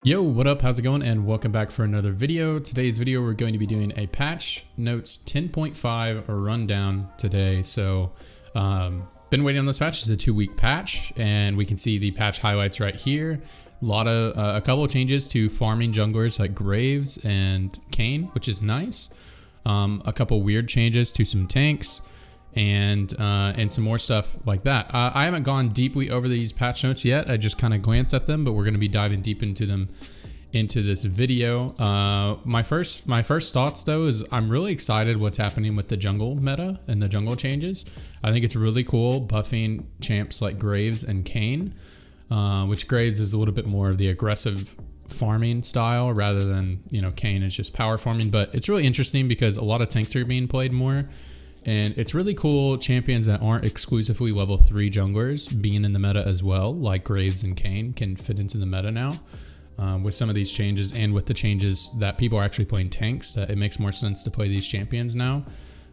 Yo, what up? How's it going? And welcome back for another video. Today's video, we're going to be doing a patch notes 10.5 rundown today. So, been waiting on this patch. It's a 2-week patch, and we can see the patch highlights right here. A couple of changes to farming junglers like Graves and Kayn, which is nice. A couple weird changes to some tanks, and some more stuff like that. I haven't gone deeply over these patch notes yet. I just kind of glanced at them, but we're going to be diving deep into them into this video. My first thoughts though is I'm really excited what's happening with the jungle meta and the jungle changes. I think it's really cool buffing champs like Graves and Kayn, which Graves is a little bit more of the aggressive farming style rather than, you know, Kayn is just power farming. But it's really interesting because a lot of tanks are being played more. And it's really cool champions that aren't exclusively level 3 junglers being in the meta as well, like Graves and Kayn can fit into the meta now with some of these changes, and with the changes that people are actually playing tanks, that it makes more sense to play these champions now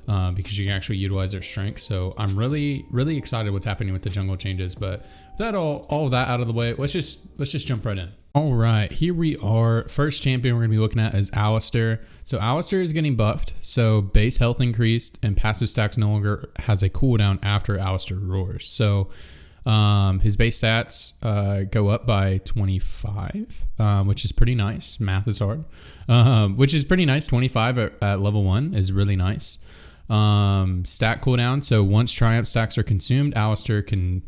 because you can actually utilize their strengths. So I'm really excited what's happening with the jungle changes. But with that all of that out of the way, let's just jump right in. All right, here we are. First champion we're gonna be looking at is Alistar. So Alistar is getting buffed. So base health increased and passive stacks no longer has a cooldown after Alistar roars. So his base stats go up by 25, which is pretty nice. Math is hard, which is pretty nice. 25 at level 1 is really nice. Stack cooldown. So once Triumph stacks are consumed, Alistar can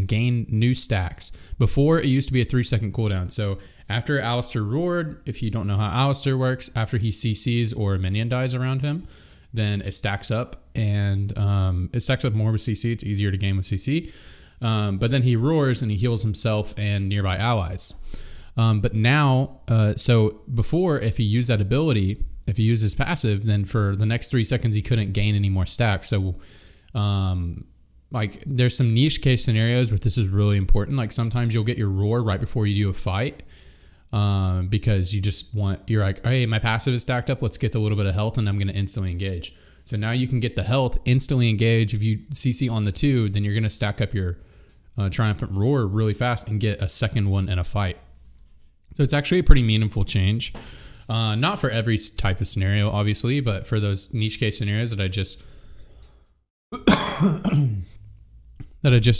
gain new stacks. Before, it used to be a 3-second cooldown. So after Alistar roared, if you don't know how Alistar works, after he CCs or a minion dies around him, then it stacks up, and it stacks up more with CC. It's easier to game with CC. But then he roars and he heals himself and nearby allies. But now, so before, if he used that ability, if he used his passive, then for the next 3 seconds, he couldn't gain any more stacks. So, like, there's some niche case scenarios where this is really important. Like, sometimes you'll get your roar right before you do a fight, because you're like, hey, my passive is stacked up, let's get a little bit of health and I'm going to instantly engage. So now you can get the health, instantly engage. If you CC on the 2, then you're going to stack up your triumphant roar really fast and get a second one in a fight. So it's actually a pretty meaningful change. Not for every type of scenario, obviously, but for those niche case scenarios that I just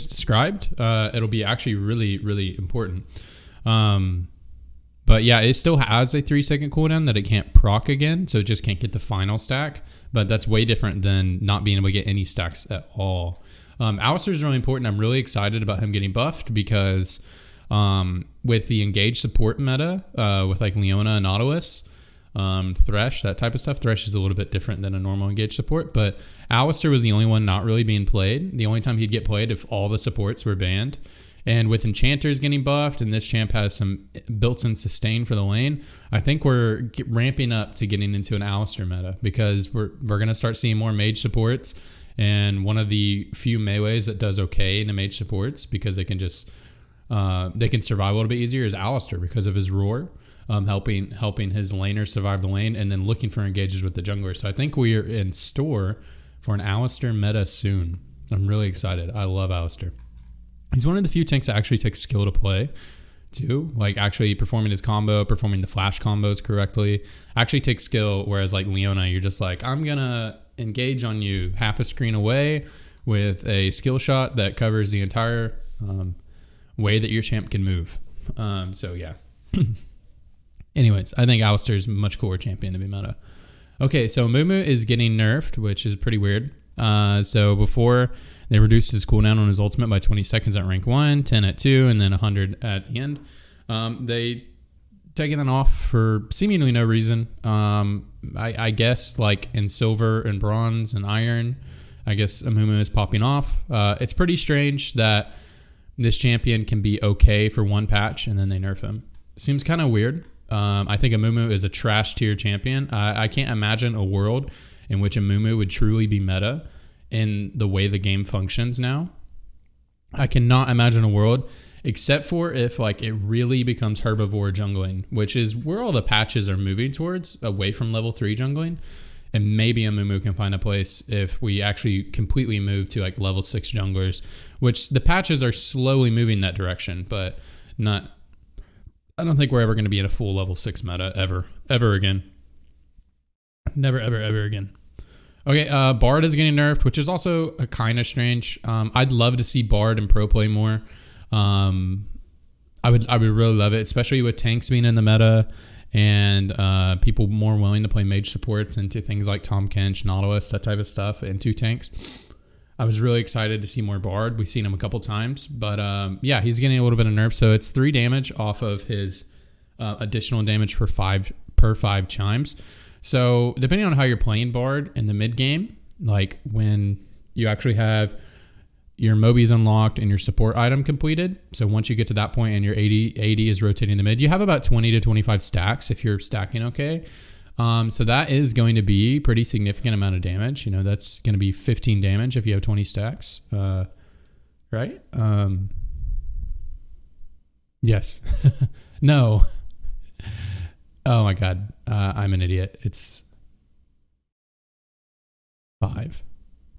described, it'll be actually really important. But yeah, it still has a 3-second cooldown that it can't proc again, so it just can't get the final stack. But that's way different than not being able to get any stacks at all. Alistar is really important. I'm really excited about him getting buffed because with the engaged support meta, with like Leona and Nautilus, Thresh, that type of stuff. Thresh is a little bit different than a normal engaged support, but Alistar was the only one not really being played. The only time he'd get played if all the supports were banned. And with enchanters getting buffed, and this champ has some built-in sustain for the lane, I think we're ramping up to getting into an Alistar meta, because we're gonna start seeing more mage supports. And one of the few melees that does okay in the mage supports, because they can just they can survive a little bit easier, is Alistar because of his roar. Helping his laner survive the lane, and then looking for engages with the jungler. So I think we are in store for an Alistar meta soon. I'm really excited. I love Alistar. He's one of the few tanks that actually takes skill to play too. Like actually performing his combo, performing the flash combos correctly, actually takes skill. Whereas like Leona, you're just like, I'm gonna engage on you half a screen away with a skill shot that covers the entire way that your champ can move. So yeah. Anyways, I think Alistar is a much cooler champion to be meta. Okay, so Amumu is getting nerfed, which is pretty weird. So before, they reduced his cooldown on his ultimate by 20 seconds at rank 1, 10 at 2, and then 100 at the end. They taken that off for seemingly no reason. I guess like in silver and bronze and iron, I guess Amumu is popping off. It's pretty strange that this champion can be okay for one patch and then they nerf him. Seems kind of weird. I think Amumu is a trash tier champion. I can't imagine a world in which Amumu would truly be meta in the way the game functions now. I cannot imagine a world, except for if like it really becomes herbivore jungling, which is where all the patches are moving towards, away from level 3 jungling. And maybe Amumu can find a place if we actually completely move to like level 6 junglers, which the patches are slowly moving that direction, but not I don't think we're ever going to be in a full level 6 meta ever again. Never, ever again. Okay, Bard is getting nerfed, which is also a kind of strange. I'd love to see Bard and pro play more. I would really love it, especially with tanks being in the meta and people more willing to play mage supports into things like Tom Kench, Nautilus, that type of stuff, and 2 tanks. I was really excited to see more Bard. We've seen him a couple times, but yeah, he's getting a little bit of nerf. So it's 3 damage off of his additional damage per 5 chimes. So depending on how you're playing Bard in the mid game, like when you actually have your Mobis unlocked and your support item completed. So once you get to that point and your 80 is rotating the mid, you have about 20 to 25 stacks if you're stacking okay. So that is going to be pretty significant amount of damage. You know, that's going to be 15 damage if you have 20 stacks, right? Yes. No. Oh my God. I'm an idiot. It's 5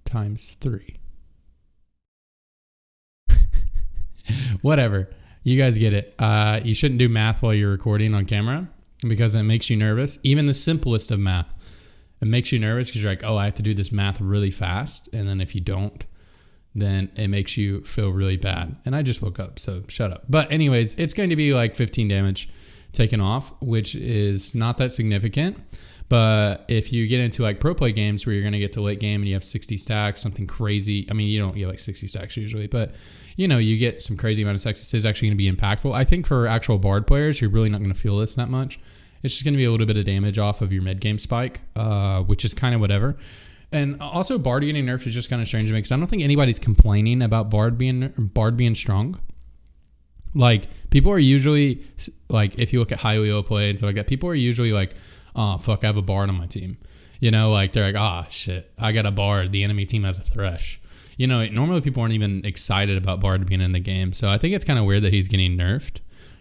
times 3. Whatever. You guys get it. You shouldn't do math while you're recording on camera because it makes you nervous. Even the simplest of math, it makes you nervous because you're like, oh, I have to do this math really fast. And then if you don't, then it makes you feel really bad. And I just woke up, so shut up. But anyways, it's going to be like 15 damage taken off, which is not that significant. But if you get into like pro play games where you're going to get to late game and you have 60 stacks, something crazy. I mean, you don't get like 60 stacks usually, but you know, you get some crazy amount of stacks. This is actually going to be impactful. I think for actual Bard players, you're really not going to feel this that much. It's just going to be a little bit of damage off of your mid game spike, which is kind of whatever. And also Bard getting nerfed is just kind of strange to me because I don't think anybody's complaining about Bard being strong. Like people are usually like, if you look at high Leo play and stuff like that, people are usually like, oh, fuck, I have a Bard on my team. You know, like they're like, ah, shit, I got a Bard. The enemy team has a Thresh. You know, normally people aren't even excited about Bard being in the game. So I think it's kind of weird that he's getting nerfed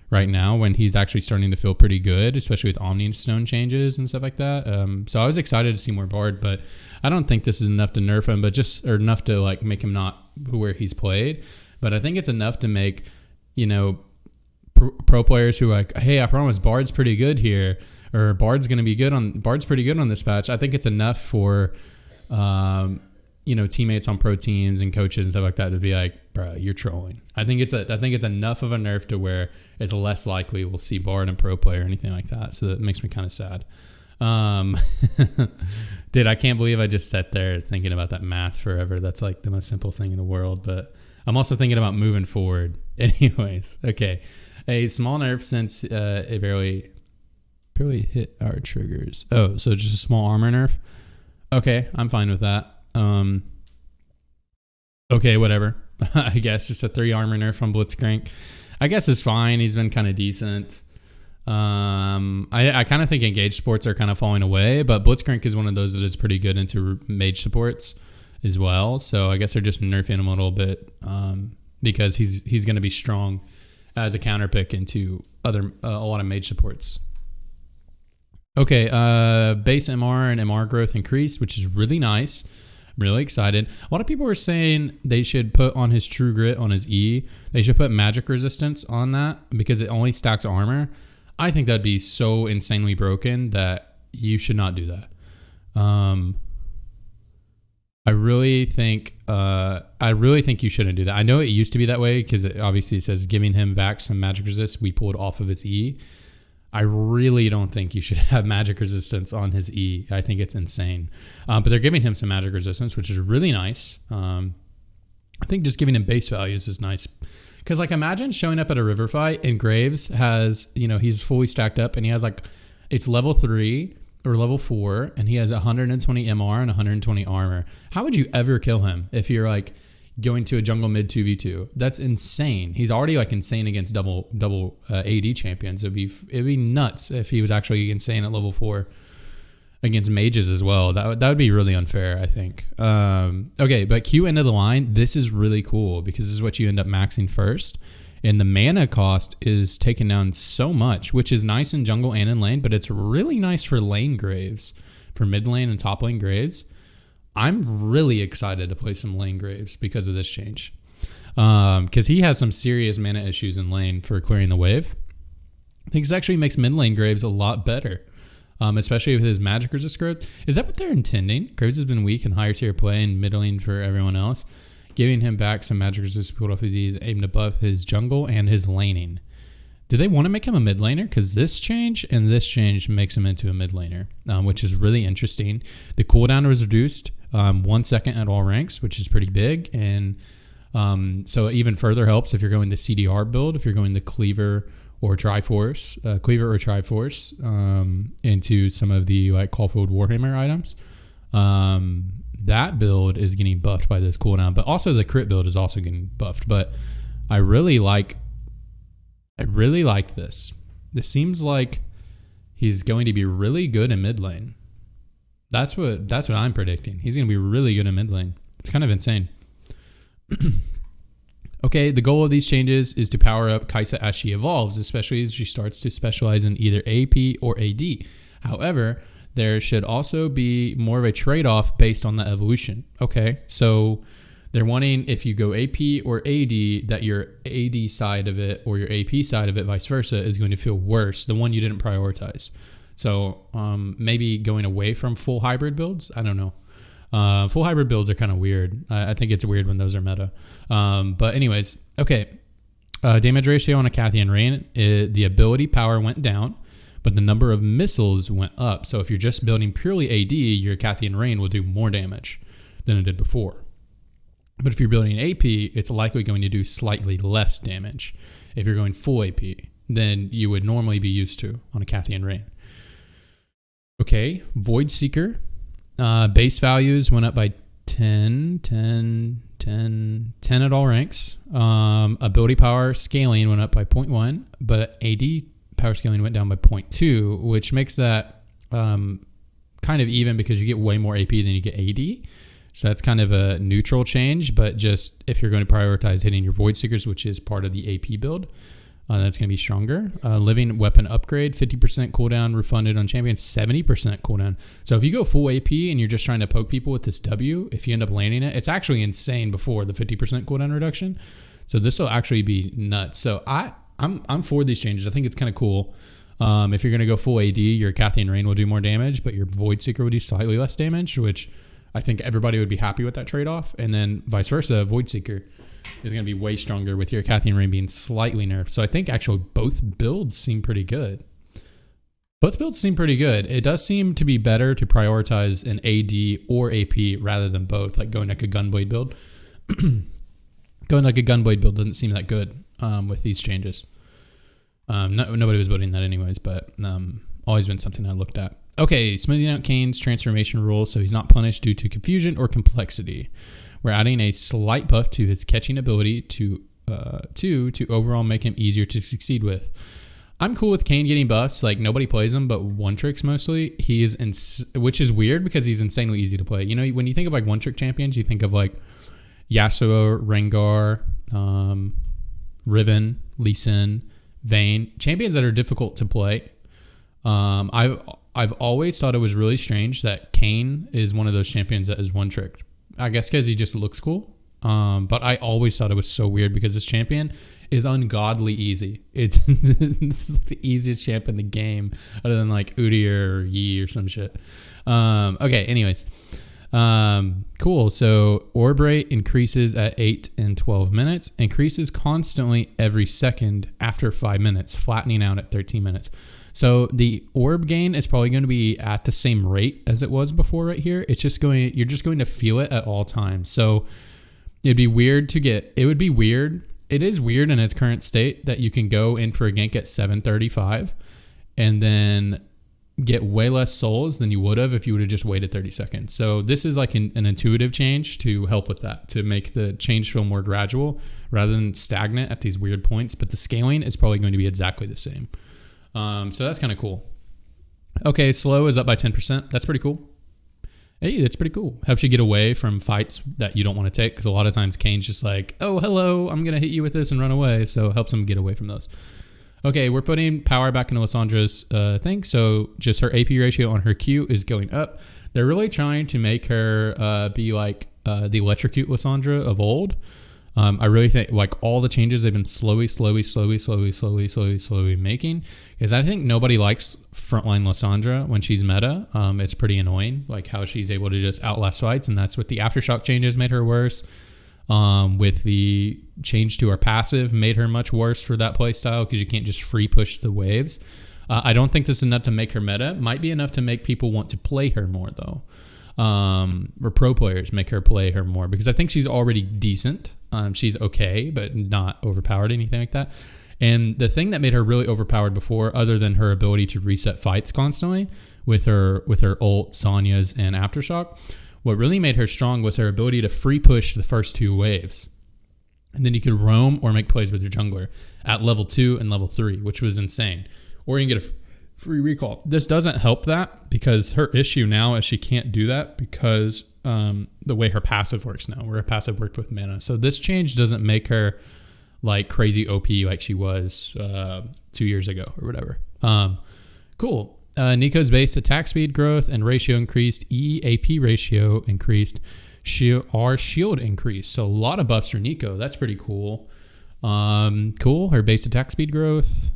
right now when he's actually starting to feel pretty good, especially with Omni Stone changes and stuff like that. So I was excited to see more Bard, but I don't think this is enough to nerf him, but just or enough to like make him not where he's played. But I think it's enough to make, you know, pro players who are like, hey, I promise Bard's pretty good here, or Bard's pretty good on this patch. I think it's enough for, you know, teammates on pro teams and coaches and stuff like that to be like, bro, you're trolling. I think it's enough of a nerf to where it's less likely we'll see Bard and pro play or anything like that. So that makes me kind of sad. Dude, I can't believe I just sat there thinking about that math forever. That's like the most simple thing in the world, but I'm also thinking about moving forward. Anyways, okay. A small nerf since it barely hit our triggers. Oh, so just a small armor nerf? Okay, I'm fine with that. Okay, whatever. I guess just a 3 armor nerf on Blitzcrank. I guess it's fine. He's been kind of decent. I kind of think engaged supports are kind of falling away, but Blitzcrank is one of those that is pretty good into mage supports as well. So I guess they're just nerfing him a little bit because he's going to be strong as a counter pick into a lot of mage supports. Okay, base MR and MR growth increased, which is really nice. I'm really excited. A lot of people are saying they should put on his True Grit on his E. They should put magic resistance on that because it only stacks armor. I think that'd be so insanely broken that you should not do that. I really think you shouldn't do that. I know it used to be that way because it obviously says giving him back some magic resist. We pulled off of his E. I really don't think you should have magic resistance on his E. I think it's insane. But they're giving him some magic resistance, which is really nice. I think just giving him base values is nice. Because, like, imagine showing up at a river fight and Graves has, you know, he's fully stacked up and he has, like, it's level 3 or level 4 and he has 120 MR and 120 armor. How would you ever kill him if you're, like, going to a jungle mid 2v2? That's insane. He's already like insane against double AD champions. It'd be nuts if he was actually insane at level 4 against mages as well. That would be really unfair, I think. Okay, but Q end of the line, this is really cool because this is what you end up maxing first. And the mana cost is taken down so much, which is nice in jungle and in lane, but it's really nice for lane Graves, for mid lane and top lane Graves. I'm really excited to play some lane Graves because of this change. Because he has some serious mana issues in lane for clearing the wave. think this actually makes mid lane Graves a lot better, especially with his magic resist growth. Is that what they're intending? Graves has been weak in higher tier play and mid lane for everyone else. Giving him back some magic resist pulled off his E, aimed to buff his jungle and his laning. Do they want to make him a mid laner? Because this change and this change makes him into a mid laner, which is really interesting. The cooldown was reduced 1 second at all ranks, which is pretty big. And so it even further helps if you're going the CDR build, if you're going the Cleaver or Triforce, into some of the like Caulfield Warhammer items. That build is getting buffed by this cooldown, but also the crit build is also getting buffed. But I really like this. This seems like he's going to be really good in mid lane. That's what I'm predicting. He's going to be really good in mid lane. It's kind of insane. Okay, the goal of these changes is to power up Kaisa as she evolves, especially as she starts to specialize in either AP or AD. However, there should also be more of a trade-off based on the evolution. Okay, so they're wanting, if you go AP or AD, that your AD side of it or your AP side of it, vice versa, is going to feel worse, the one you didn't prioritize. So maybe going away from full hybrid builds. I don't know. Full hybrid builds are kind of weird. I think it's weird when those are meta. But anyways, okay. Damage ratio on a Cathian Rain, the ability power went down, but the number of missiles went up. So if you're just building purely AD, your Cathian Rain will do more damage than it did before. But if you're building AP, it's likely going to do slightly less damage if you're going full AP than you would normally be used to on a Cathian Rain. Okay, Void Seeker. Base values went up by 10 at all ranks. Ability power scaling went up by 0.1, but AD power scaling went down by 0.2, which makes that kind of even because you get way more AP than you get AD. So that's kind of a neutral change, but just if you're going to prioritize hitting your Void Seekers, which is part of the AP build, that's going to be stronger. Living weapon upgrade, 50% cooldown refunded on champions, 70% cooldown. So if you go full AP and you're just trying to poke people with this W, if you end up landing it, it's actually insane before the 50% cooldown reduction. So this will actually be nuts. So I'm for these changes. I think it's kind of cool. If you're going to go full AD, your Cathian Rain will do more damage, but your Void Seeker will do slightly less damage, which I think everybody would be happy with that trade-off. And then vice versa, Void Seeker is going to be way stronger with your Cathian Rain being slightly nerfed. So I think actually both builds seem pretty good. It does seem to be better to prioritize an AD or AP rather than both, like going like a Gunblade build. Going like a Gunblade build doesn't seem that good with these changes. Nobody was voting that anyways, but always been something I looked at. Okay, smoothing out Kayn's transformation rule so he's not punished due to confusion or complexity. We're adding a slight buff to his catching ability to overall make him easier to succeed with. I'm cool with Kayn getting buffs. Like, nobody plays him, but one-tricks mostly. He is, which is weird because he's insanely easy to play. You know, when you think of like one-trick champions, you think of like Yasuo, Rengar, Riven, Lee Sin, Vayne. Champions that are difficult to play. I've always thought it was really strange that Kayn is one of those champions that is one-tricked. I guess because he just looks cool. But I always thought it was so weird because this champion is ungodly easy. It's the easiest champ in the game other than like Udyr or Yi or some shit. Okay, anyways. Cool. So orb rate increases at 8 and 12 minutes, increases constantly every second after 5 minutes, flattening out at 13 minutes. So the orb gain is probably going to be at the same rate as it was before right here. You're just going to feel it at all times. So it would be weird. It is weird in its current state that you can go in for a gank at 735 and then get way less souls than you would have if you would have just waited 30 seconds. So this is like an intuitive change to help with that, to make the change feel more gradual rather than stagnant at these weird points. But the scaling is probably going to be exactly the same. So that's kind of cool. Okay, slow is up by 10%. That's pretty cool. Hey, that's pretty cool. Helps you get away from fights that you don't want to take, because a lot of times Kayn's just like, oh, hello, I'm going to hit you with this and run away. So it helps him get away from those. Okay, we're putting power back into Alessandra's thing. So just her AP ratio on her Q is going up. They're really trying to make her be like the Electrocute Alessandra of old. I really think like all the changes they've been slowly making, is I think nobody likes frontline Alessandra when she's meta. It's pretty annoying, like how she's able to just outlast fights, and that's what the aftershock changes made her worse. With the change to her passive made her much worse for that playstyle because you can't just free push the waves. I don't think this is enough to make her meta. Might be enough to make people want to play her more though. Or pro players make her play her more because I think she's already decent. She's okay, but not overpowered, anything like that. And the thing that made her really overpowered before, other than her ability to reset fights constantly with her ult, Sonya's, and Aftershock, what really made her strong was her ability to free push the first 2 waves. And then you could roam or make plays with your jungler at level 2 and level 3, which was insane. Or you can get a free recall. This doesn't help that because her issue now is she can't do that because the way her passive works now, where her passive worked with mana. So this change doesn't make her like crazy OP like she was 2 years ago or whatever. Cool. Nico's base attack speed growth and ratio increased. EAP ratio increased. Shield increased. So a lot of buffs for Nico. That's pretty cool. Cool. Her base attack speed growth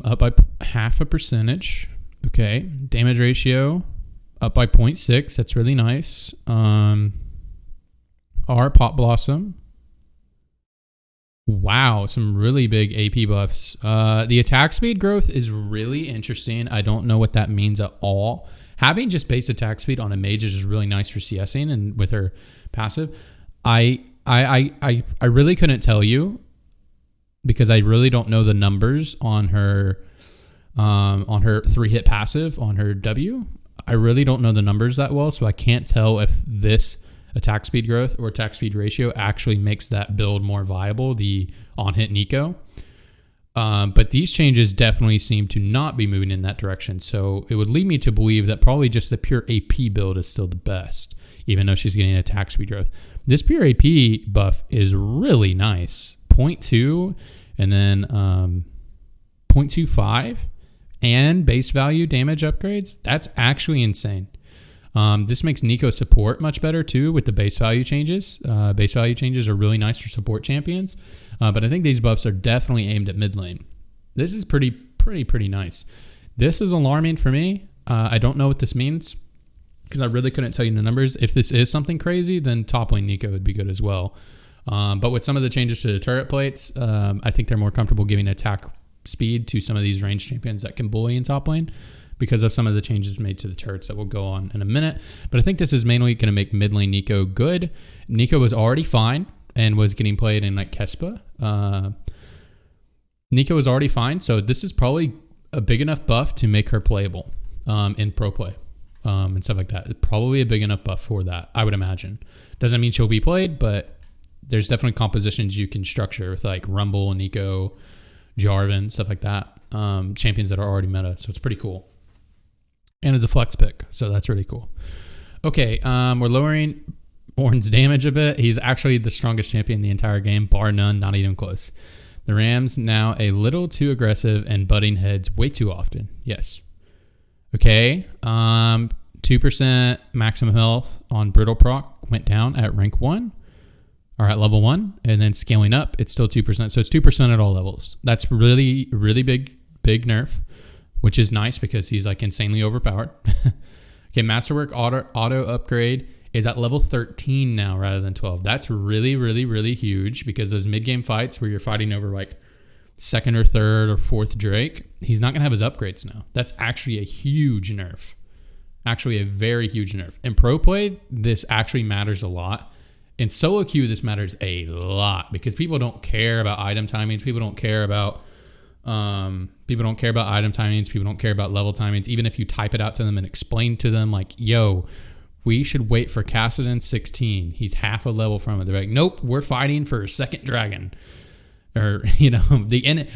up by 0.5%. Okay. Damage ratio up by 0.6. That's really nice. R Pop Blossom. Wow, some really big AP buffs. The attack speed growth is really interesting. I don't know what that means at all. Having just base attack speed on a mage is just really nice for CSing and with her passive. I really couldn't tell you because I really don't know the numbers on her 3-hit passive on her W. I really don't know the numbers that well, so I can't tell if this attack speed growth or attack speed ratio actually makes that build more viable, the on-hit Nico. But these changes definitely seem to not be moving in that direction. So it would lead me to believe that probably just the pure AP build is still the best, even though she's getting attack speed growth. This pure AP buff is really nice. 0.2 and then 0.25 and base value damage upgrades. That's actually insane. This makes Nico support much better too with the base value changes. Base value changes are really nice for support champions, but I think these buffs are definitely aimed at mid lane. This is pretty nice. This is alarming for me. I don't know what this means because I really couldn't tell you the numbers. If this is something crazy, then top lane Nico would be good as well. But with some of the changes to the turret plates, I think they're more comfortable giving attack speed to some of these ranged champions that can bully in top lane, because of some of the changes made to the turrets that we'll go on in a minute. But I think this is mainly going to make mid lane Nico good. Nico was already fine and was getting played in like Kespa. Nico was already fine, so this is probably a big enough buff to make her playable in pro play and stuff like that. It's probably a big enough buff for that, I would imagine. Doesn't mean she'll be played, but there's definitely compositions you can structure with like Rumble, Nico, Jarvan, stuff like that. Champions that are already meta, so it's pretty cool. And as a flex pick, so that's really cool. Okay, we're lowering Ornn's damage a bit. He's actually the strongest champion in the entire game, bar none, not even close. The Rams now a little too aggressive and butting heads way too often. Yes. Okay, 2% maximum health on Brittle Proc went down at rank 1, or at level 1, and then scaling up, it's still 2%. So it's 2% at all levels. That's really, really big nerf, which is nice because he's like insanely overpowered. Okay, Masterwork auto upgrade is at level 13 now rather than 12. That's really, really, really huge because those mid-game fights where you're fighting over like second or third or fourth Drake, he's not going to have his upgrades now. That's actually a huge nerf. Actually a very huge nerf. In pro play, this actually matters a lot. In solo queue, this matters a lot because people don't care about item timings. People don't care about item timings. People don't care about level timings. Even if you type it out to them and explain to them like, yo, we should wait for Kassadin 16. He's half a level from it. They're like, nope, we're fighting for a second dragon. Or,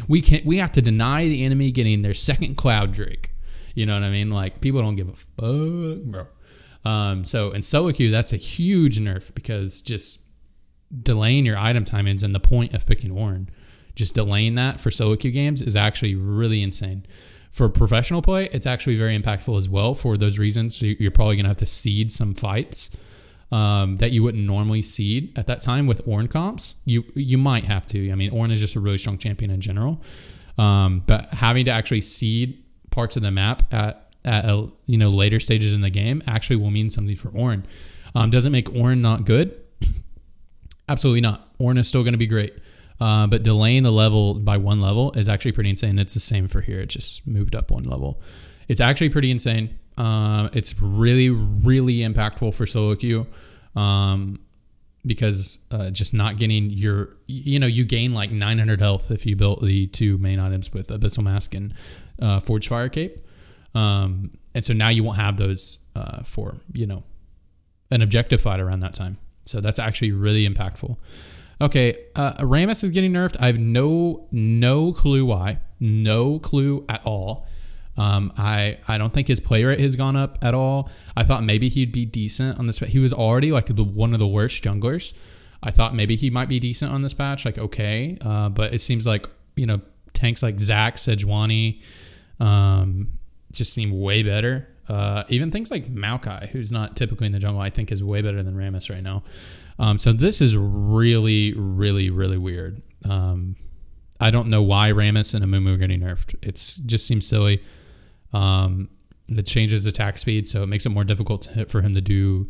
we have to deny the enemy getting their second Cloud Drake. You know what I mean? Like, people don't give a fuck, bro. So in solo queue, that's a huge nerf because just delaying your item timings and the point of picking Ornn, just delaying that for solo queue games is actually really insane. For professional play, it's actually very impactful as well for those reasons. So you're probably going to have to seed some fights that you wouldn't normally seed at that time with Ornn comps. You might have to. I mean, Ornn is just a really strong champion in general. But having to actually seed parts of the map at later stages in the game actually will mean something for Ornn. Does it make Ornn not good? Absolutely not. Ornn is still going to be great. But delaying the level by 1 level is actually pretty insane. It's the same for here. It just moved up 1 level. It's actually pretty insane. It's really, really impactful for solo queue. Because just not getting you gain like 900 health if you built the 2 main items with Abyssal Mask and Forge Fire Cape. And so now you won't have those for, an objective fight around that time. So that's actually really impactful. Okay, Rammus is getting nerfed. I have no clue why. No clue at all. I don't think his play rate has gone up at all. I thought maybe he'd be decent on this. He was already like one of the worst junglers. I thought maybe he might be decent on this patch, like okay. But it seems like, tanks like Zac, Sejuani just seem way better. Even things like Maokai, who's not typically in the jungle, I think is way better than Rammus right now. So this is really, really, really weird. I don't know why Rammus and Amumu are getting nerfed. It just seems silly. It changes attack speed, so it makes it more difficult for him to do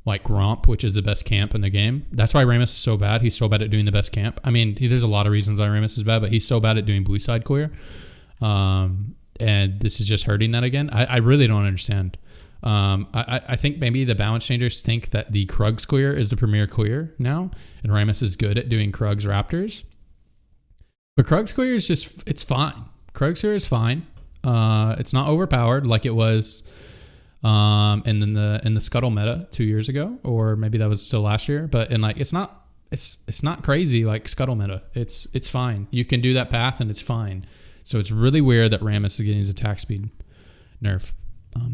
like Gromp, which is the best camp in the game. That's why Rammus is so bad. He's so bad at doing the best camp. I mean, there's a lot of reasons why Rammus is bad, but he's so bad at doing blue side clear. And this is just hurting that again. I really don't understand. I think maybe the balance changers think that the Krugs clear is the premier clear now, and Rammus is good at doing Krugs Raptors. But Krugs clear is just, it's fine. Krugs clear is fine. It's not overpowered like it was in the Scuttle meta 2 years ago, or maybe that was still last year. But it's not crazy like Scuttle meta. It's fine. You can do that path and it's fine. So it's really weird that Rammus is getting his attack speed nerf.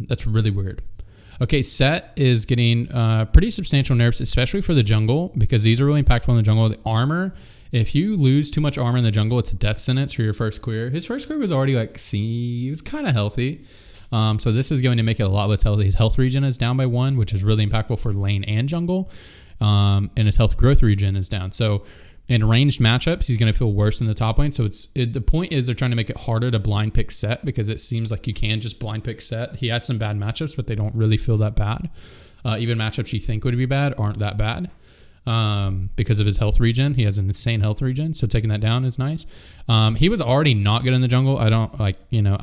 That's really weird. Okay, Set is getting pretty substantial nerfs, especially for the jungle, because these are really impactful in the jungle. The armor, if you lose too much armor in the jungle, it's a death sentence for your first clear. His first clear was already he was kind of healthy. So this is going to make it a lot less healthy. His health regen is down by 1, which is really impactful for lane and jungle. And his health growth regen is down. So in ranged matchups, he's going to feel worse in the top lane. So the point is they're trying to make it harder to blind pick Set, because it seems like you can just blind pick Set. He has some bad matchups, but they don't really feel that bad. Even matchups you think would be bad aren't that bad because of his health regen. He has an insane health regen, so taking that down is nice. He was already not good in the jungle. I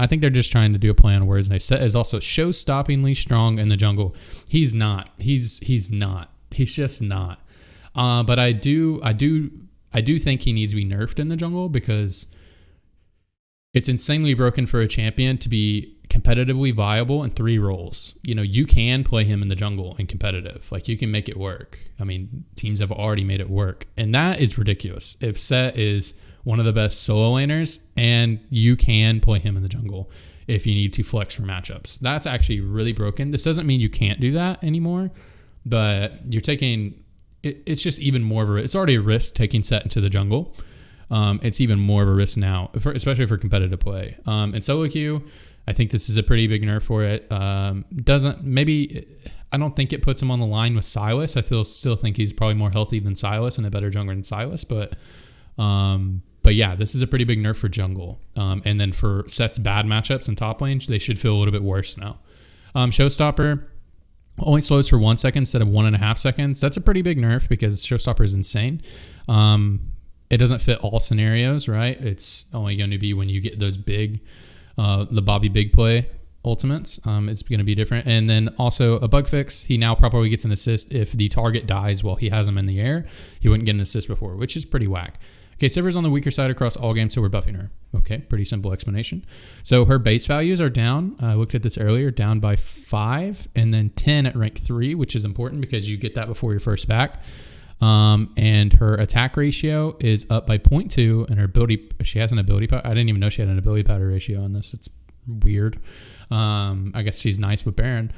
think they're just trying to do a play on words. And Set is also show-stoppingly strong in the jungle. He's not. He's not. He's just not. But I do think he needs to be nerfed in the jungle, because it's insanely broken for a champion to be competitively viable in 3 roles. You can play him in the jungle in competitive. Like, you can make it work. I mean, teams have already made it work. And that is ridiculous. If Set is one of the best solo laners, and you can play him in the jungle if you need to flex for matchups. That's actually really broken. This doesn't mean you can't do that anymore, but you're taking... It's just even more of a risk. It's already a risk taking Set into the jungle. It's even more of a risk now, especially for competitive play. In solo queue, I think this is a pretty big nerf for it. I don't think it puts him on the line with Sylas. I still think he's probably more healthy than Sylas and a better jungler than Sylas. But yeah, this is a pretty big nerf for jungle. And then for Set's bad matchups in top lane, they should feel a little bit worse now. Showstopper only slows for 1 second instead of 1.5 seconds. That's a pretty big nerf, because Showstopper is insane. It doesn't fit all scenarios, right? It's only going to be when you get those big, the Bobby Big Play ultimates. It's going to be different. And then also a bug fix. He now probably gets an assist if the target dies while he has him in the air. He wouldn't get an assist before, which is pretty whack. Okay, Sivir's on the weaker side across all games, so we're buffing her. Okay, pretty simple explanation. So her base values are down. I looked at this earlier, down by 5 and then 10 at rank 3, which is important because you get that before your first back. And her attack ratio is up by 0.2, and her ability, she has an ability power. I didn't even know she had an ability powder ratio on this. It's weird. I guess she's nice with Baron,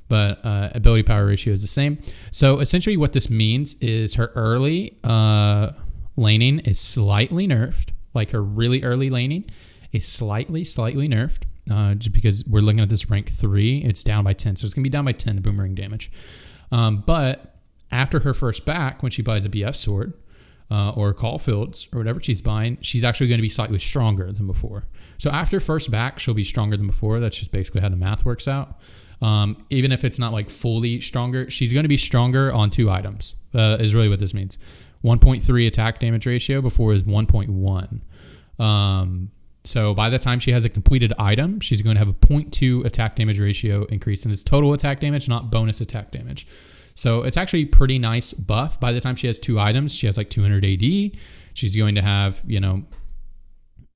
but ability power ratio is the same. So essentially what this means is her early laning is slightly nerfed. Like her really early laning is slightly nerfed. Just because we're looking at this rank 3, it's down by 10. So it's going to be down by 10 boomerang damage. But after her first back, when she buys a BF sword or Caulfield's or whatever she's buying, she's actually going to be slightly stronger than before. So after first back, she'll be stronger than before. That's just basically how the math works out. Even if it's not like fully stronger, she's going to be stronger on 2 items, is really what this means. 1.3 attack damage ratio before is 1.1. So by the time she has a completed item, she's going to have a 0.2 attack damage ratio increase, and it's total attack damage, not bonus attack damage. So it's actually pretty nice buff. By the time she has 2 items, she has like 200 AD. She's going to have, a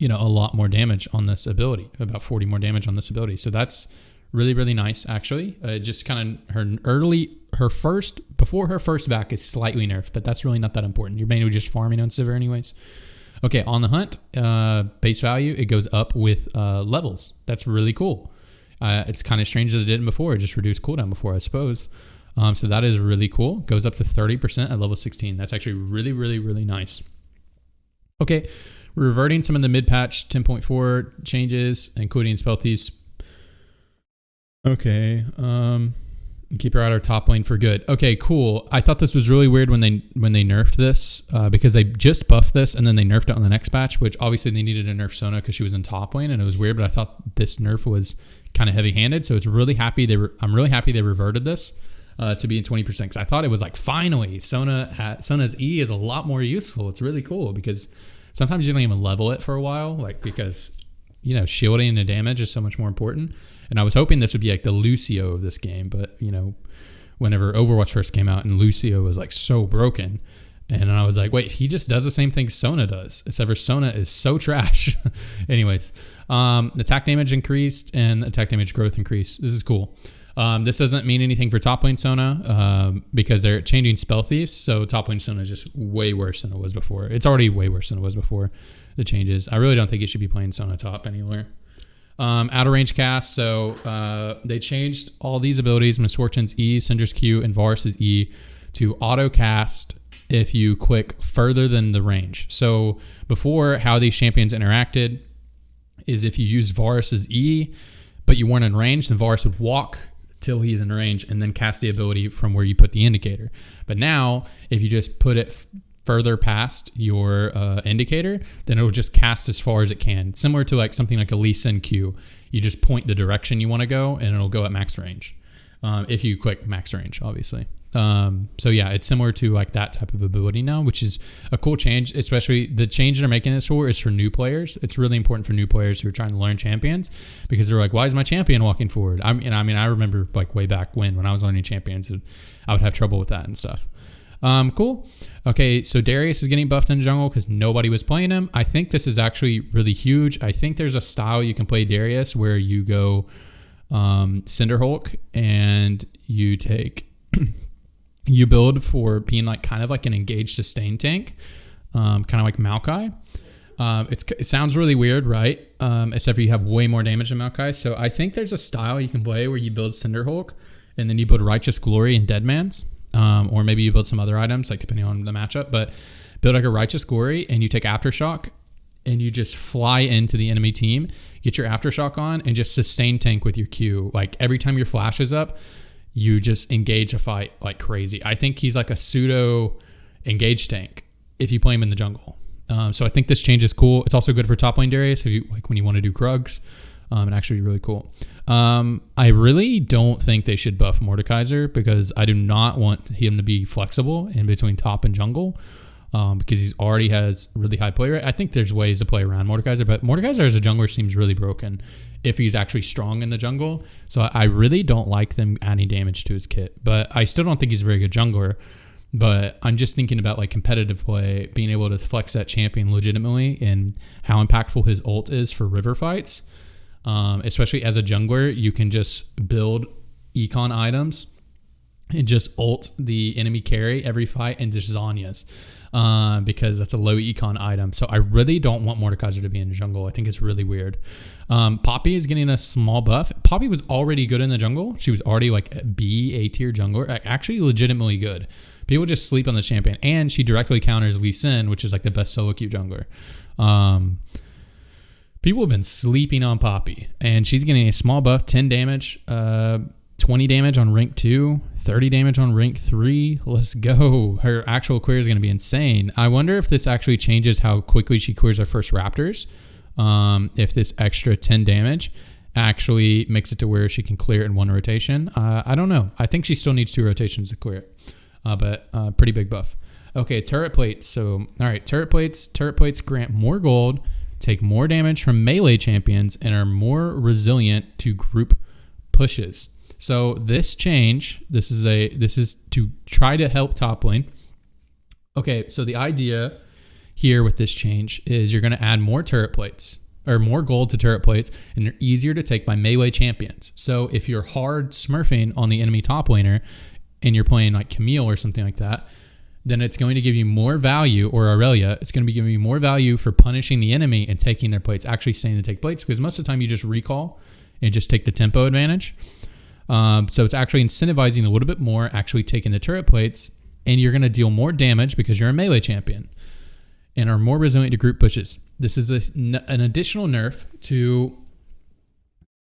lot more damage on this ability, about 40 more damage on this ability. So that's really, really nice, actually. Just kind of before her first back is slightly nerfed, but that's really not that important. You're mainly just farming on Sivir anyways. Okay, on the hunt, base value, it goes up with levels. That's really cool. It's kind of strange that it didn't before. It just reduced cooldown before, I suppose. So that is really cool. Goes up to 30% at level 16. That's actually really, really, really nice. Okay, we're reverting some of the mid-patch 10.4 changes, including spell thieves. Okay, keep her out of top lane for good. Okay, cool. I thought this was really weird when they nerfed this because they just buffed this and then they nerfed it on the next patch, which obviously they needed to nerf Sona because she was in top lane and it was weird. But I thought this nerf was kind of heavy-handed, so I'm really happy they reverted this to be in 20% because I thought it was like finally Sona's E is a lot more useful. It's really cool because sometimes you don't even level it for a while, like because shielding and damage is so much more important. And I was hoping this would be like the Lucio of this game, but whenever Overwatch first came out and Lucio was like so broken, and I was like, wait, he just does the same thing Sona does, except for Sona is so trash. Anyways, attack damage increased and attack damage growth increased. This is cool. This doesn't mean anything for top lane Sona because they're changing spell thieves, so top lane Sona is just way worse than it was before. It's already way worse than it was before the changes. I really don't think you should be playing Sona top anywhere. Out of range cast, so they changed all these abilities, Misfortune's E, Syndra's Q, and Varus's E to auto cast if you click further than the range. So before, how these champions interacted is if you use Varus's E, but you weren't in range, then Varus would walk till he's in range and then cast the ability from where you put the indicator. But now, if you just put it further past your indicator, then it'll just cast as far as it can. Similar to like something like a Lee Sin Q. You just point the direction you want to go and it'll go at max range. If you click max range, obviously. So yeah, it's similar to like that type of ability now, which is a cool change, especially the change they're making this for is for new players. It's really important for new players who are trying to learn champions because they're like, why is my champion walking forward? I remember like way back when I was learning champions, I would have trouble with that and stuff. Cool. Okay, so Darius is getting buffed in the jungle because nobody was playing him. I think this is actually really huge. I think there's a style you can play Darius where you go Cinderhulk and you take you build for being like kind of like an engaged sustain tank, kind of like Maokai. It sounds really weird, right? Except for you have way more damage than Maokai. So I think there's a style you can play where you build Cinderhulk and then you build Righteous Glory and Deadman's. Or maybe you build some other items, like depending on the matchup, but build like a Righteous Glory and you take Aftershock and you just fly into the enemy team, get your Aftershock on and just sustain tank with your Q. Like every time your flash is up, you just engage a fight like crazy. I think he's like a pseudo engage tank if you play him in the jungle. So I think this change is cool. It's also good for top lane Darius if you like when you want to do Krugs. And actually really cool. I really don't think they should buff Mordekaiser because I do not want him to be flexible in between top and jungle because he already has really high play rate. I think there's ways to play around Mordekaiser, but Mordekaiser as a jungler seems really broken if he's actually strong in the jungle. So I really don't like them adding damage to his kit, but I still don't think he's a very good jungler. But I'm just thinking about like competitive play, being able to flex that champion legitimately and how impactful his ult is for river fights. Especially as a jungler, you can just build econ items and just ult the enemy carry every fight and just Zhonya's because that's a low econ item. So I really don't want Mordekaiser to be in the jungle. I think it's really weird. Papi is getting a small buff. Papi was already good in the jungle. She was already like A tier jungler, actually legitimately good. People just sleep on the champion, and she directly counters Lee Sin, which is like the best solo queue jungler. People have been sleeping on Papi, and she's getting a small buff, 10 damage, 20 damage on rank 2, 30 damage on rank 3. Let's go. Her actual query is going to be insane. I wonder if this actually changes how quickly she clears her first raptors. If this extra 10 damage actually makes it to where she can clear it in one rotation. I don't know. I think she still needs 2 rotations to clear it. But pretty big buff. Okay, turret plates. So, all right, turret plates. Turret plates grant more gold, take more damage from melee champions, and are more resilient to group pushes. So this change, this is to try to help top lane. Okay, so the idea here with this change is you're going to add more turret plates or more gold to turret plates, and they're easier to take by melee champions. So if you're hard smurfing on the enemy top laner and you're playing like Camille or something like that, then it's going to give you more value, or Aurelia, it's going to be giving you more value for punishing the enemy and taking their plates, actually staying to take plates, because most of the time you just recall and just take the tempo advantage. So it's actually incentivizing a little bit more, actually taking the turret plates, and you're going to deal more damage because you're a melee champion and are more resilient to group pushes. This is an additional nerf to,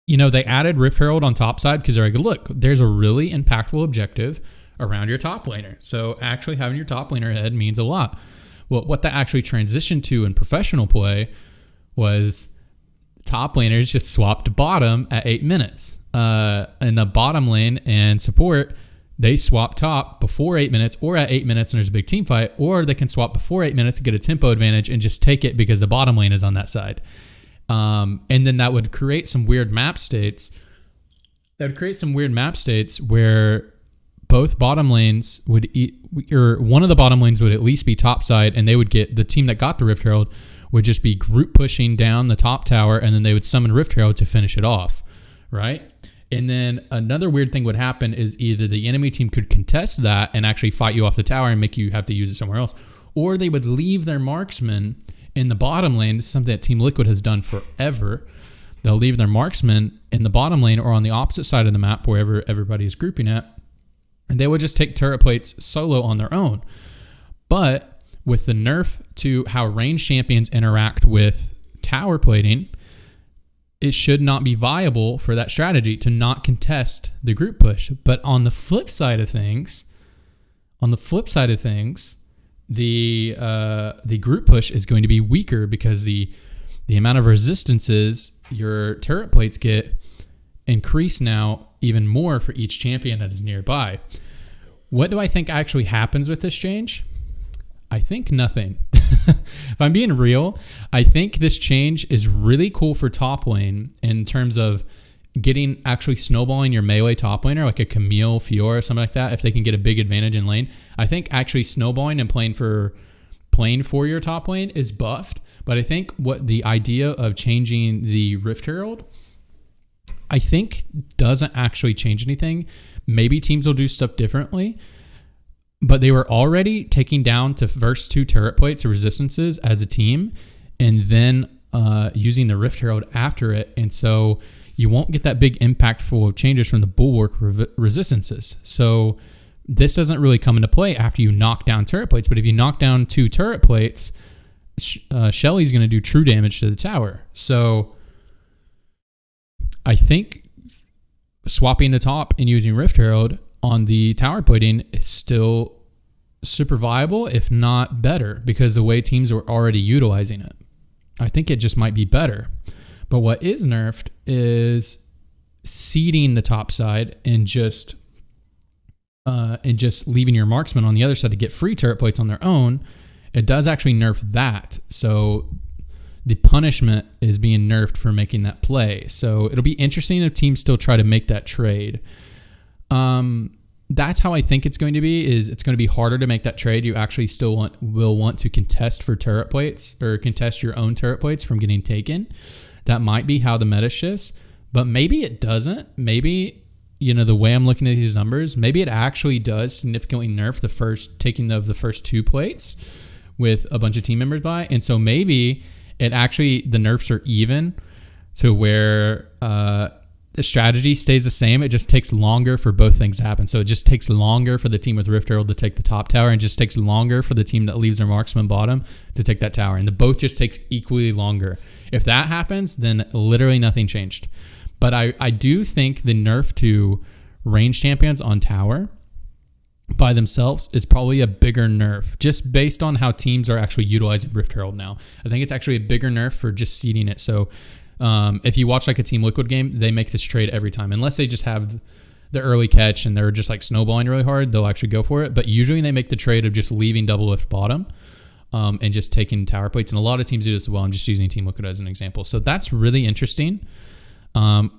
they added Rift Herald on top side because they're like, look, there's a really impactful objective around your top laner. So actually having your top laner ahead means a lot. Well, what that actually transitioned to in professional play was top laners just swapped bottom at 8 minutes. In the bottom lane and support, they swap top before 8 minutes or at 8 minutes and there's a big team fight, or they can swap before 8 minutes to get a tempo advantage and just take it because the bottom lane is on that side. And then that would create some weird map states. Where both bottom lanes would or one of the bottom lanes would at least be top side, and they would get, the team that got the Rift Herald would just be group pushing down the top tower, and then they would summon Rift Herald to finish it off, right? And then another weird thing would happen is either the enemy team could contest that and actually fight you off the tower and make you have to use it somewhere else, or they would leave their marksman in the bottom lane. This is something that Team Liquid has done forever. They'll leave their marksman in the bottom lane or on the opposite side of the map, wherever everybody is grouping at, and they would just take turret plates solo on their own. But with the nerf to how ranged champions interact with tower plating, it should not be viable for that strategy to not contest the group push. But on the flip side of things, the group push is going to be weaker because the amount of resistances your turret plates get increase now even more for each champion that is nearby. What do I think actually happens with this change? I think nothing. If I'm being real, I think this change is really cool for top lane in terms of getting, actually snowballing your melee top laner, like a Camille, Fiora, something like that. If they can get a big advantage in lane, I think actually snowballing and playing for your top lane is buffed. But I think what the idea of changing the Rift Herald, I think doesn't actually change anything. Maybe teams will do stuff differently, but they were already taking down to first 2 turret plates or resistances as a team, and then using the Rift Herald after it. And so you won't get that big impactful changes from the Bulwark resistances. So this doesn't really come into play after you knock down turret plates. But if you knock down 2 turret plates, Shelly's going to do true damage to the tower. So I think swapping the top and using Rift Herald on the tower plating is still super viable, if not better, because the way teams are already utilizing it. I think it just might be better. But what is nerfed is seeding the top side and just leaving your marksman on the other side to get free turret plates on their own. It does actually nerf that. So the punishment is being nerfed for making that play. So it'll be interesting if teams still try to make that trade. That's how I think it's going to be. Is it's going to be harder to make that trade. You actually still will want to contest for turret plates, or contest your own turret plates from getting taken. That might be how the meta shifts, but maybe it doesn't. Maybe, the way I'm looking at these numbers, maybe it actually does significantly nerf the first 2 plates with a bunch of team members by. And so maybe it actually, the nerfs are even to where the strategy stays the same. It just takes longer for both things to happen. So it just takes longer for the team with Rift Herald to take the top tower, and just takes longer for the team that leaves their marksman bottom to take that tower. And the both just takes equally longer. If that happens, then literally nothing changed. But I do think the nerf to range champions on tower by themselves is probably a bigger nerf, just based on how teams are actually utilizing Rift Herald now. I think it's actually a bigger nerf for just seeding it. So if you watch like a Team Liquid game, they make this trade every time, unless they just have the early catch and they're just like snowballing really hard, they'll actually go for it. But usually they make the trade of just leaving double lift bottom and just taking tower plates. And a lot of teams do this as well. I'm just using Team Liquid as an example. So that's really interesting.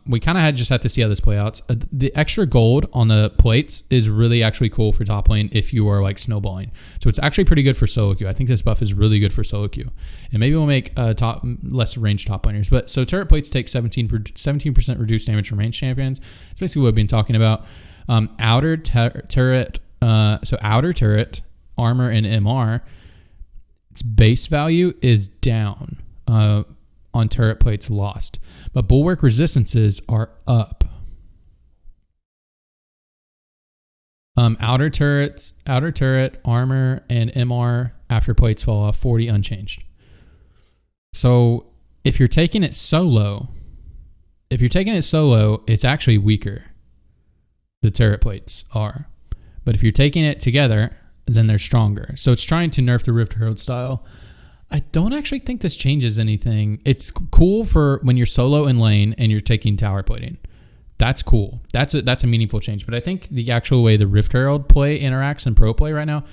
We kind of just have to see how this play out. The extra gold on the plates is really actually cool for top lane if you are like snowballing. So it's actually pretty good for solo queue. I think this buff is really good for solo queue. And maybe we'll make less ranged top laners. But so turret plates take 17% reduced damage from ranged champions. It's basically what we've been talking about. Outer turret, armor, and MR, its base value is down on turret plates lost. But bulwark resistances are up. Outer turret, armor, and MR after plates fall off 40 unchanged. So if you're taking it solo, it's actually weaker. The turret plates are. But if you're taking it together, then they're stronger. So it's trying to nerf the Rift Herald style. I don't actually think this changes anything. It's cool for when you're solo in lane and you're taking tower plating. That's cool. That's a meaningful change. But I think the actual way the Rift Herald play interacts in pro play right now,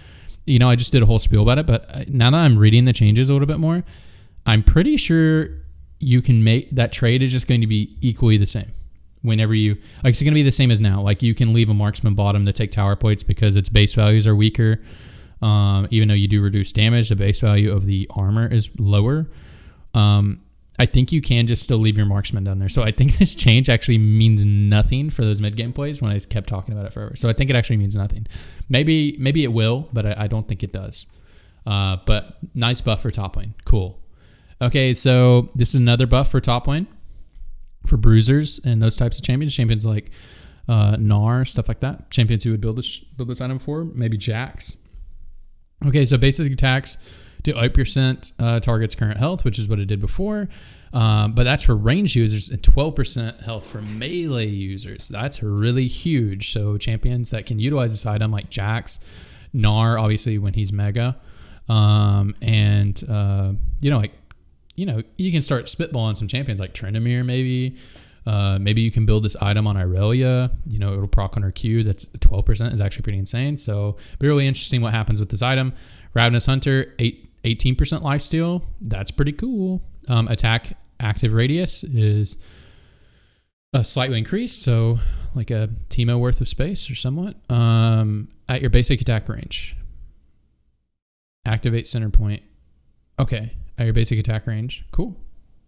I just did a whole spiel about it, but now that I'm reading the changes a little bit more, I'm pretty sure you can make that trade is just going to be equally the same. Whenever you, it's going to be the same as now. Like you can leave a marksman bottom to take tower plates because its base values are weaker. Even though you do reduce damage, the base value of the armor is lower. I think you can just still leave your marksman down there. So I think this change actually means nothing for those mid-game plays when I kept talking about it forever. So I think it actually means nothing. Maybe it will, but I don't think it does. But nice buff for top lane. Cool. Okay, so this is another buff for top lane for bruisers and those types of champions. Champions like Gnar, stuff like that. Champions who would build this item for, maybe Jax. Okay, so basic attacks do 8% target's current health, which is what it did before. But that's for ranged users and 12% health for melee users. That's really huge. So champions that can utilize this item like Jax, Gnar, obviously when he's mega, you can start spitballing some champions like Tryndamere maybe. Maybe you can build this item on Irelia. It'll proc on her Q. That's 12% is actually pretty insane. So be really interesting what happens with this item. Ravenous Hunter, 18% lifesteal. That's pretty cool. Attack active radius is slightly increased. So like a Teemo worth of space or somewhat. At your basic attack range. Activate center point. Okay. At your basic attack range. Cool.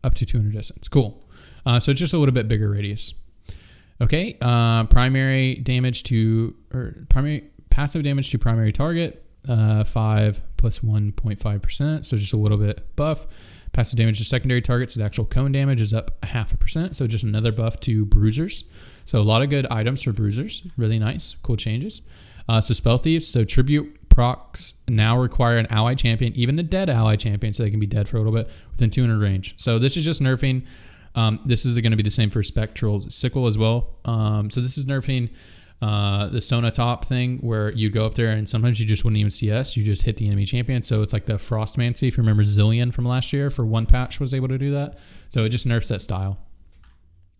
Up to 200 distance. Cool. So it's just a little bit bigger radius. Okay, primary passive damage to primary target, 5 plus 1.5%, so just a little bit buff. Passive damage to secondary targets, the actual cone damage is up 0.5%, so just another buff to bruisers. So a lot of good items for bruisers, really nice, cool changes. So spell thieves, so tribute procs now require an ally champion, even a dead ally champion, so they can be dead for a little bit within 200 range. So this is just nerfing. This is going to be the same for Spectral Sickle as well. So this is nerfing the Sona top thing where you go up there and sometimes you just wouldn't even CS. You just hit the enemy champion. So it's like the Frostmancy. If you remember Zillion from last year for one patch was able to do that. So it just nerfs that style.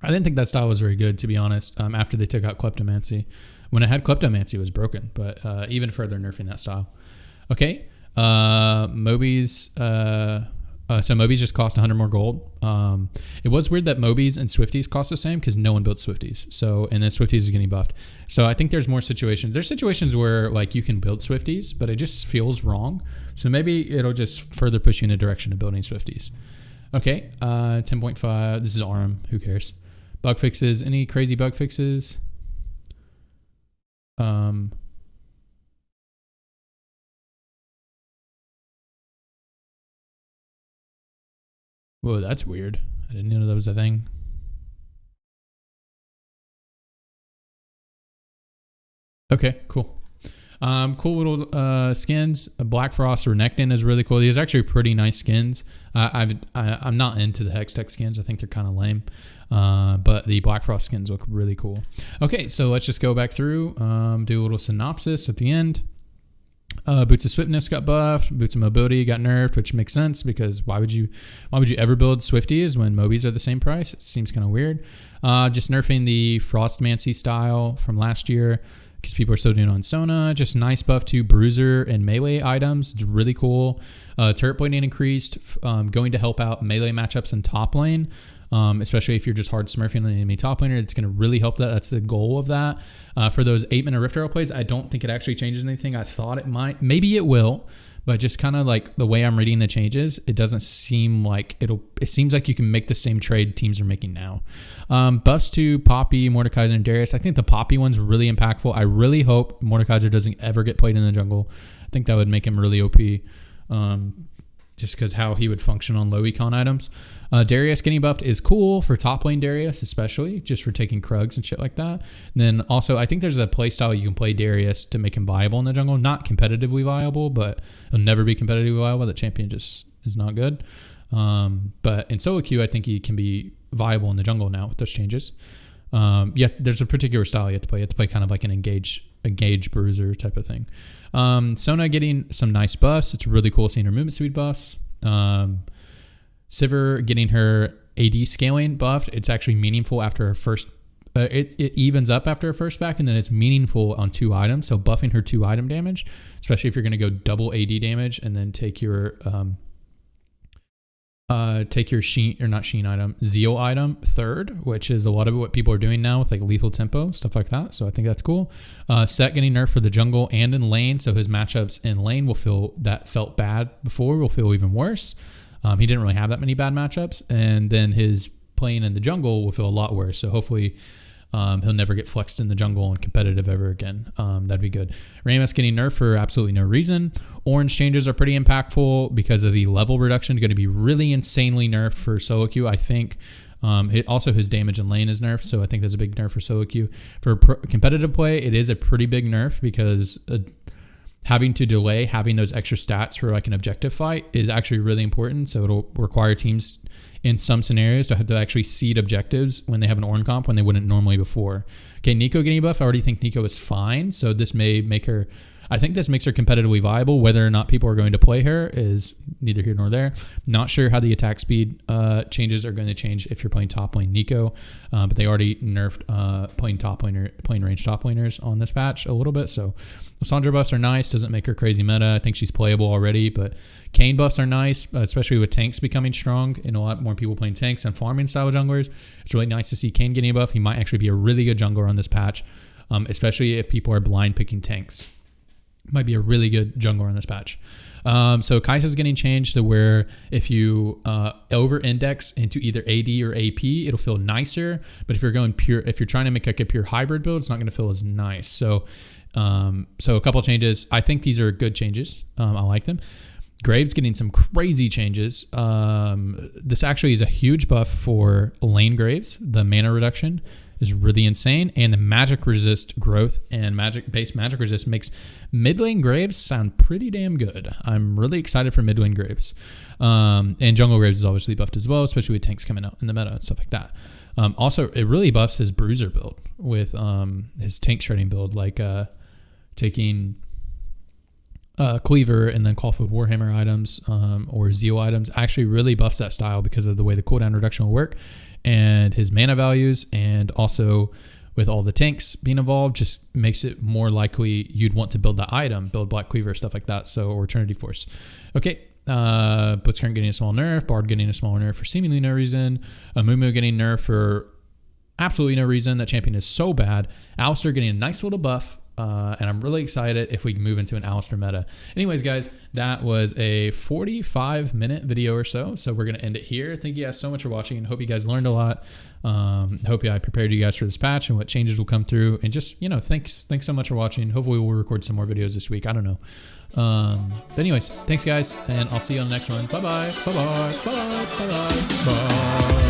I didn't think that style was very good, to be honest, after they took out Kleptomancy. When it had Kleptomancy, it was broken, but even further nerfing that style. Okay, Mobis. So Mobis just cost 100 more gold. It was weird that Mobis and Swifties cost the same because no one built Swifties. So, and then Swifties is getting buffed. So I think there's more situations. There's situations where like you can build Swifties, but it just feels wrong. So maybe it'll just further push you in the direction of building Swifties. Okay, 10.5. This is ARM. Who cares? Bug fixes. Any crazy bug fixes? Whoa, that's weird. I didn't know that was a thing. Okay, cool. Cool little skins. Black Frost Renekton is really cool. These are actually pretty nice skins. I'm not into the Hextech skins. I think they're kind of lame. But the Black Frost skins look really cool. Okay, so let's just go back through, do a little synopsis at the end. Boots of Swiftness got buffed. Boots of Mobility got nerfed, which makes sense because why would you ever build Swifties when Mobis are the same price? It seems kind of weird. Just nerfing the Frostmancy style from last year because people are still doing it on Sona. Just nice buff to bruiser and melee items. It's really cool. Turret plating increased, going to help out melee matchups in top lane. Especially if you're just hard smurfing on the enemy top laner, it's going to really help that. That's the goal of that. For those 8-minute Rift Arrow plays, I don't think it actually changes anything. I thought it might. Maybe it will, but just kind of like the way I'm reading the changes, it doesn't seem like it'll... It seems like you can make the same trade teams are making now. Buffs to Papi, Mordekaiser, and Darius. I think the Papi one's really impactful. I really hope Mordekaiser doesn't ever get played in the jungle. I think that would make him really OP. Just because how he would function on low econ items. Darius getting buffed is cool for top lane Darius, especially just for taking Krugs and shit like that. And then also, I think there's a play style you can play Darius to make him viable in the jungle. Not competitively viable, but he'll never be competitively viable. The champion just is not good. But in solo queue, I think he can be viable in the jungle now with those changes. Yeah, there's a particular style you have to play. You have to play kind of like an engage bruiser type of thing. Sona getting some nice buffs. It's really cool seeing her movement speed buffs. Sivir getting her AD scaling buffed. It's actually meaningful after her first... it evens up after her first back, and then it's meaningful on 2 items. So buffing her 2 item damage, especially if you're going to go double AD damage and then take your... Zeal item third, which is a lot of what people are doing now with like lethal tempo, stuff like that. So I think that's cool. Set getting nerfed for the jungle and in lane. So his matchups in lane felt bad before will feel even worse. He didn't really have that many bad matchups. And then his playing in the jungle will feel a lot worse. So hopefully he'll never get flexed in the jungle and competitive ever again. That'd be good. Ravenous getting nerfed for absolutely no reason. Orange changes are pretty impactful because of the level reduction. Going to be really insanely nerfed for solo queue, I think. Also, his damage in lane is nerfed, so I think that's a big nerf for solo queue. For competitive play, it is a pretty big nerf because having to delay having those extra stats for like an objective fight is actually really important. So it'll require teams in some scenarios to have to actually seed objectives when they have an Ornn comp when they wouldn't normally before. Okay, Nico getting buff. I already think Nico is fine, so this may make her... I think this makes her competitively viable. Whether or not people are going to play her is neither here nor there. Not sure how the attack speed changes are going to change if you're playing top lane Nico, but they already nerfed playing range top laners on this patch a little bit. So Alessandra buffs are nice. Doesn't make her crazy meta. I think she's playable already, but Kayn buffs are nice, especially with tanks becoming strong and a lot more people playing tanks and farming style junglers. It's really nice to see Kayn getting a buff. He might actually be a really good jungler on this patch, especially if people are blind picking tanks. Might be a really good jungler on this patch. So Kaisa's getting changed to where if you over-index into either AD or AP, it'll feel nicer. But if you're going pure, if you're trying to make like a pure hybrid build, it's not going to feel as nice. So a couple changes. I think these are good changes. I like them. Graves getting some crazy changes. This actually is a huge buff for lane Graves. The mana reduction is really insane, and the magic resist growth and base magic resist makes mid lane Graves sound pretty damn good. I'm really excited for mid lane Graves. And jungle Graves is obviously buffed as well, especially with tanks coming out in the meta and stuff like that. Also, it really buffs his bruiser build with his tank shredding build, like taking Cleaver and then Callfood Warhammer items or Zeal items. Actually really buffs that style because of the way the cooldown reduction will work and his mana values, and also with all the tanks being involved just makes it more likely you'd want to build that item, build Black Cleaver, stuff like that. So, or Trinity Force. Okay, Blitzcrank getting a small nerf, Bard getting a small nerf for seemingly no reason, Amumu getting nerf for absolutely no reason. That champion is so bad. Alistar getting a nice little buff. And I'm really excited if we can move into an Alistar meta. Anyways, guys, that was a 45-minute video or so. So we're going to end it here. Thank you guys so much for watching. Hope you guys learned a lot. Hope I prepared you guys for this patch and what changes will come through. And just, thanks so much for watching. Hopefully we'll record some more videos this week. I don't know. But anyways, thanks guys, and I'll see you on the next one. Bye-bye. Bye-bye. Bye-bye. Bye-bye. Bye.